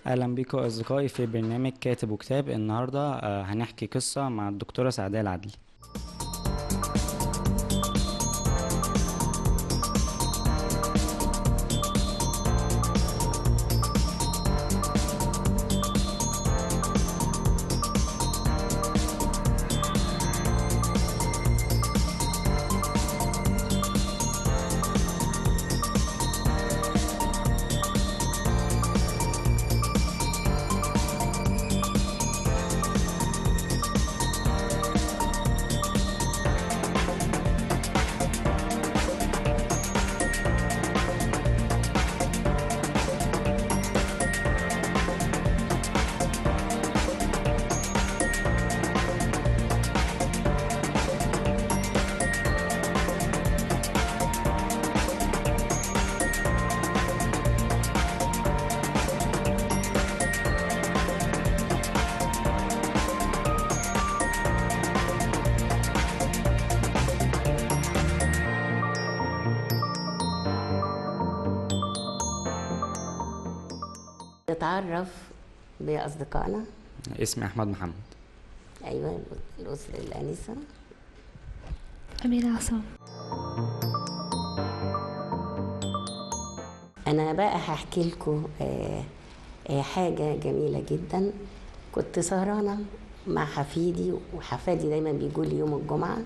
اهلا بيكم اصدقائي في برنامج كاتب وكتاب. النهارده هنحكي قصه مع الدكتوره سعدية العدلي. نتعرف بأصدقائنا. اسمي احمد محمد. أيوة، الأسرة الآنسة أميرة عصام. أنا بقى هحكي لكم حاجة جميلة جدا. كنت سهرانة مع حفيدي، وحفادي دايما بيجوا لي يوم الجمعة،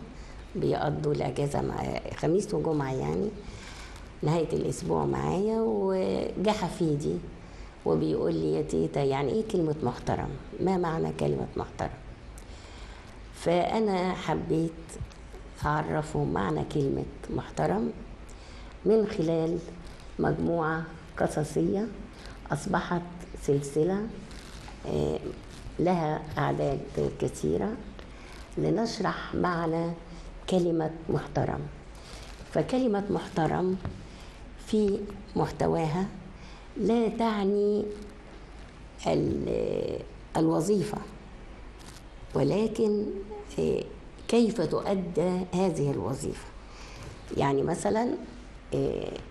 بيقضوا الأجازة مع خميس وجمعة يعني نهاية الأسبوع معايا. وجا حفيدي وبيقول لي يا تيتا، يعني إيه كلمة محترم؟ ما معنى كلمة محترم؟ فأنا حبيت أعرفه معنى كلمة محترم من خلال مجموعة قصصية أصبحت سلسلة لها أعداد كثيرة لنشرح معنى كلمة محترم. فكلمة محترم في محتواها لا تعني الوظيفة، ولكن كيف تؤدى هذه الوظيفة. يعني مثلا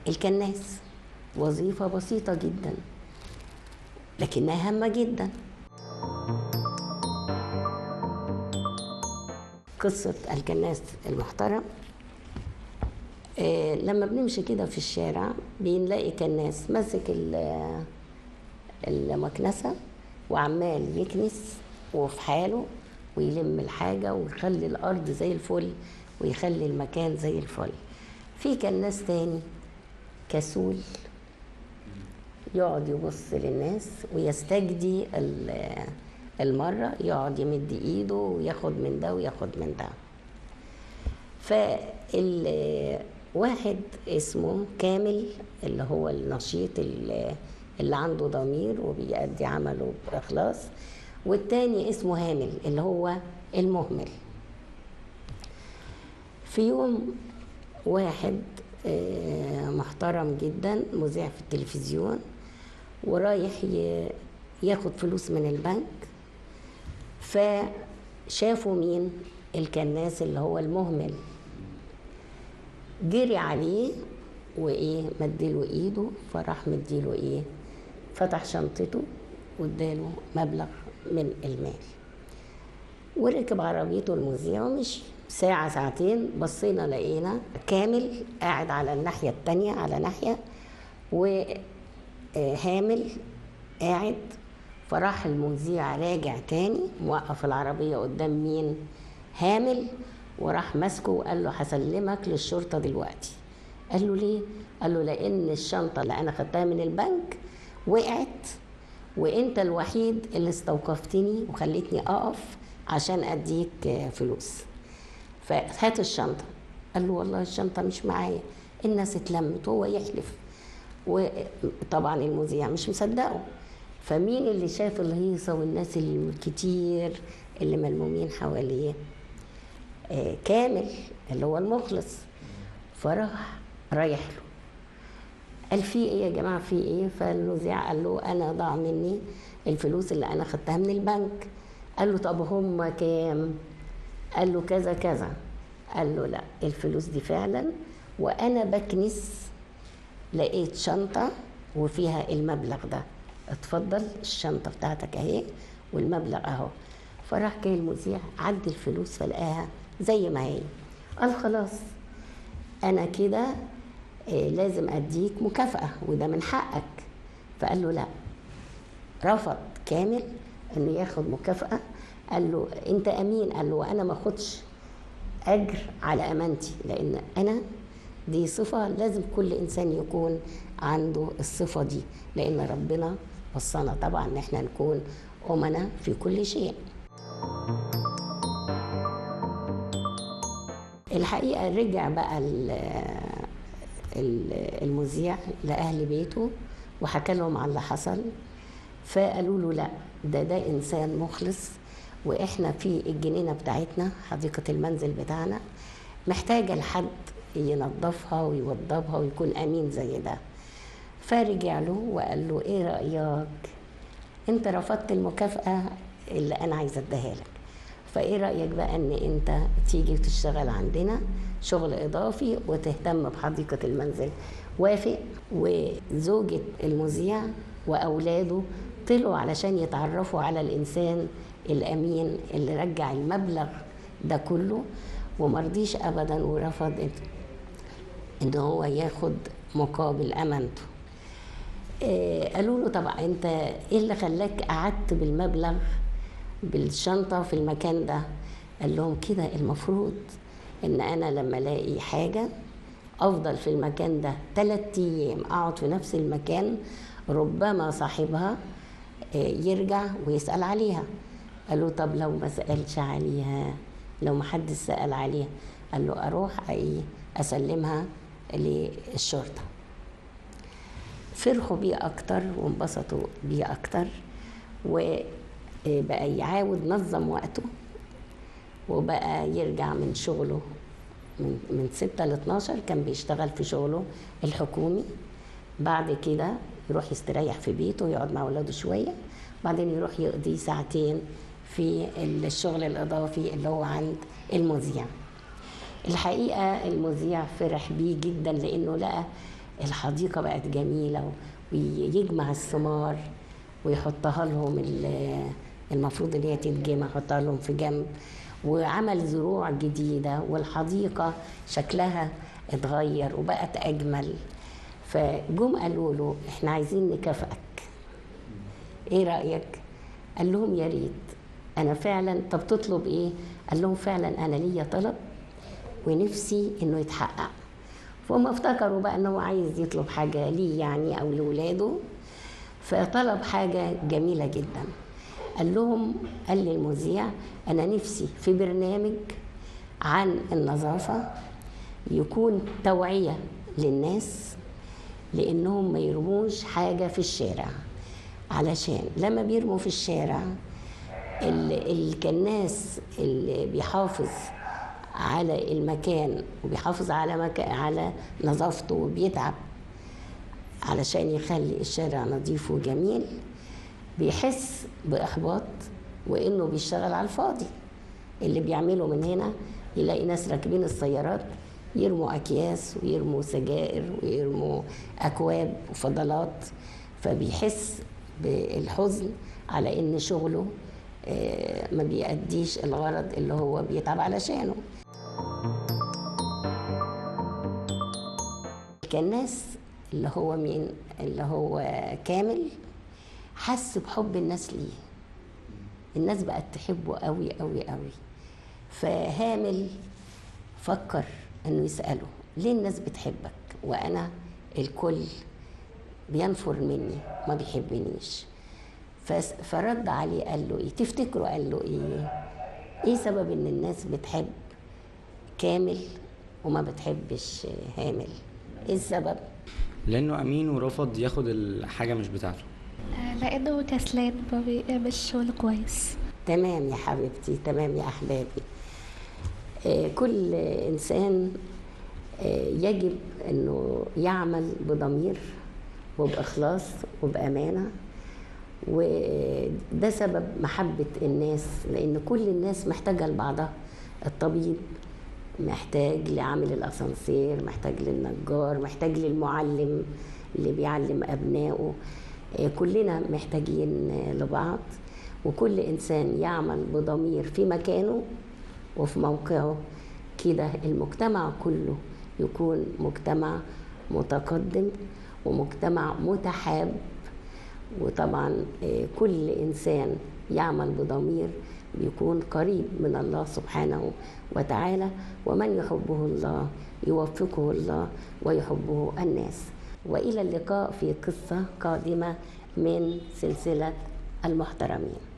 الكناس وظيفة بسيطة جدا لكنها هامة جدا. قصة الكناس المحترم، لما بنمشي كده في الشارع بنلاقي كناس ماسك المكنسة وعمال يكنس وفي حاله ويلم الحاجة ويخلي الأرض زي الفل ويخلي المكان زي الفل. في كناس تاني كسول يقعد يبص للناس ويستجدي المرة، يقعد يمد ايده وياخد من ده وياخد من ده. واحد اسمه كامل اللي هو النشيط اللي عنده ضمير وبيأدي عمله بإخلاص، والتاني اسمه هامل اللي هو المهمل. في يوم واحد محترم جدا مذيع في التلفزيون ورايح ياخد فلوس من البنك، فشافوا مين؟ الكناس اللي هو المهمل. جري عليه وايه مديله ايده، فراح مديله ايه، فتح شنطته واداله مبلغ من المال وركب عربيته المذيع ومشي. ساعة ساعتين بصينا لقينا كامل قاعد على الناحية التانية على ناحية، وهامل قاعد. فراح المذيع راجع تاني موقف العربية قدام مين؟ هامل، وراح ماسكه وقال له هسلمك للشرطة دلوقتي. قال له ليه؟ قال له لأن الشنطة اللي أنا خدتها من البنك وقعت، وانت الوحيد اللي استوقفتني وخليتني أقف عشان أديك فلوس، فهات الشنطة. قال له والله الشنطة مش معايا. الناس اتلمت وهو يحلف، وطبعا المذيع مش مصدقه. فمين اللي شاف الهيصة والناس الكتير اللي ملمومين حواليه؟ كامل اللي هو المخلص. فراح رايح له قال في ايه يا جماعه، في ايه؟ فالمذيع قال له انا ضاع مني الفلوس اللي انا خدتها من البنك. قال له طب هم كام؟ قال له كذا كذا. قال له لا، الفلوس دي فعلا وانا بكنس لقيت شنطه وفيها المبلغ ده. اتفضل الشنطة بتاعتك اهي والمبلغ اهو. فراح جاي المذيع عد الفلوس فلقاها زي ما هي. قال خلاص انا كده لازم اديك مكافأة وده من حقك. فقال له لا، رفض كامل انه ياخد مكافأة. قال له انت امين. قال له انا ما اخدش اجر على امانتي، لان انا دي صفة لازم كل انسان يكون عنده الصفة دي، لان ربنا وصانا طبعا ان احنا نكون امنا في كل شيء. الحقيقة رجع بقى المذيع لأهل بيته وحكى لهم على اللي حصل. فقالوا له لا، ده إنسان مخلص، وإحنا في الجنينة بتاعتنا حديقة المنزل بتاعنا محتاجة لحد ينظفها ويوضبها ويكون أمين زي ده. فرجع له وقال له إيه رأيك؟ أنت رفضت المكافأة اللي أنا عايزة أديها لك، فايه رأيك بقى ان انت تيجي تشتغل عندنا شغل اضافي وتهتم بحديقة المنزل؟ وافق. وزوجة المذيع واولاده طلعوا علشان يتعرفوا على الانسان الامين اللي رجع المبلغ ده كله ومرضيش ابدا ورفض ان هو ياخد مقابل امانته. قالوا له طبعا انت ايه اللي خلاك قعدت بالمبلغ بالشنطة في المكان ده؟ قال لهم كده المفروض ان انا لما الاقي حاجة افضل في المكان ده 3 ايام اقعد في نفس المكان، ربما صاحبها يرجع ويسأل عليها. قالوا طب لو ما سألش عليها، لو ما حد سأل عليها؟ قال له اروح اسلمها للشرطة. فرحوا بيه اكتر وانبسطوا بيه اكتر، وبقى يعاود نظم وقته وبقى يرجع من شغله من 6 ل 12 كان بيشتغل في شغله الحكومي. بعد كده يروح يستريح في بيته ويقعد مع اولاده شويه، بعدين يروح يقضي 2 ساعة في الشغل الاضافي اللي هو عند المذيع. الحقيقه المذيع فرح بيه جدا لانه لقى الحديقه بقت جميله، ويجمع الثمار ويحطها لهم المفروض ان هي تتجمع، يحطها لهم في جنب، وعمل زروع جديده والحديقه شكلها اتغير وبقت اجمل. فجم قالوا له احنا عايزين نكافئك، ايه رايك؟ قال لهم يا ريت. انا فعلا، طب تطلب ايه؟ قال لهم فعلا انا ليا طلب ونفسي انه يتحقق. فهم افتكروا بقى انه عايز يطلب حاجه ليه يعني او لاولاده، فطلب حاجه جميله جدا. قال للمذيع انا نفسي في برنامج عن النظافه يكون توعيه للناس لانهم ما يرموش حاجه في الشارع، علشان لما بيرموا في الشارع الكناس اللي بيحافظ على المكان وبيحافظ على نظافته وبيتعب علشان يخلي الشارع نظيف وجميل، بيحس بإحباط وإنه بيشتغل على الفاضي. اللي بيعمله من هنا يلاقي ناس راكبين السيارات يرموا أكياس ويرموا سجائر ويرموا أكواب وفضلات، فبيحس بالحزن على إن شغله ما بيأديش الغرض اللي هو بيتعب علشانه. الكناس اللي هو مين؟ اللي هو كامل حس بحب الناس ليه، الناس بقت تحبه قوي قوي قوي. فهامل فكر انه يسأله ليه الناس بتحبك وانا الكل بينفر مني ما بيحبنيش؟ فرد عليه قال له ايه تفتكروا؟ قال له ايه سبب ان الناس بتحب كامل وما بتحبش هامل؟ ايه السبب؟ لانه امين ورفض ياخد الحاجه مش بتاعته. لانه كسلان ما بيعملش شغل كويس. تمام يا حبيبتي، تمام يا احبابي. كل انسان يجب انه يعمل بضمير وباخلاص وبامانه، وده سبب محبه الناس، لان كل الناس محتاجه لبعضها. الطبيب محتاج لعامل الاسانسير، محتاج للنجار، محتاج للمعلم اللي بيعلم ابنائه، كلنا محتاجين لبعض، وكل إنسان يعمل بضمير في مكانه وفي موقعه، كده المجتمع كله يكون مجتمع متقدم ومجتمع متحاب. وطبعا كل إنسان يعمل بضمير بيكون قريب من الله سبحانه وتعالى، ومن يحبه الله يوفقه الله ويحبه الناس. وإلى اللقاء في قصة قادمة من سلسلة المحترمين.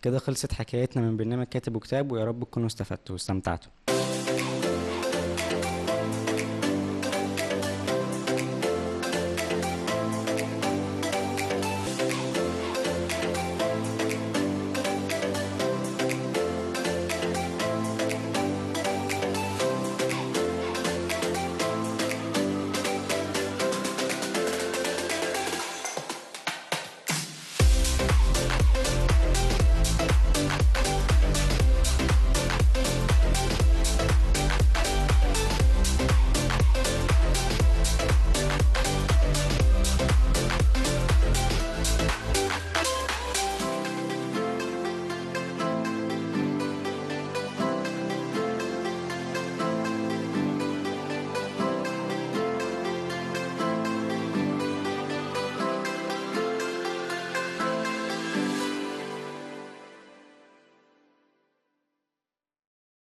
كده خلصت حكايتنا من برنامج كاتب وكتاب، ويا رب تكونوا استفدتوا واستمتعتوا.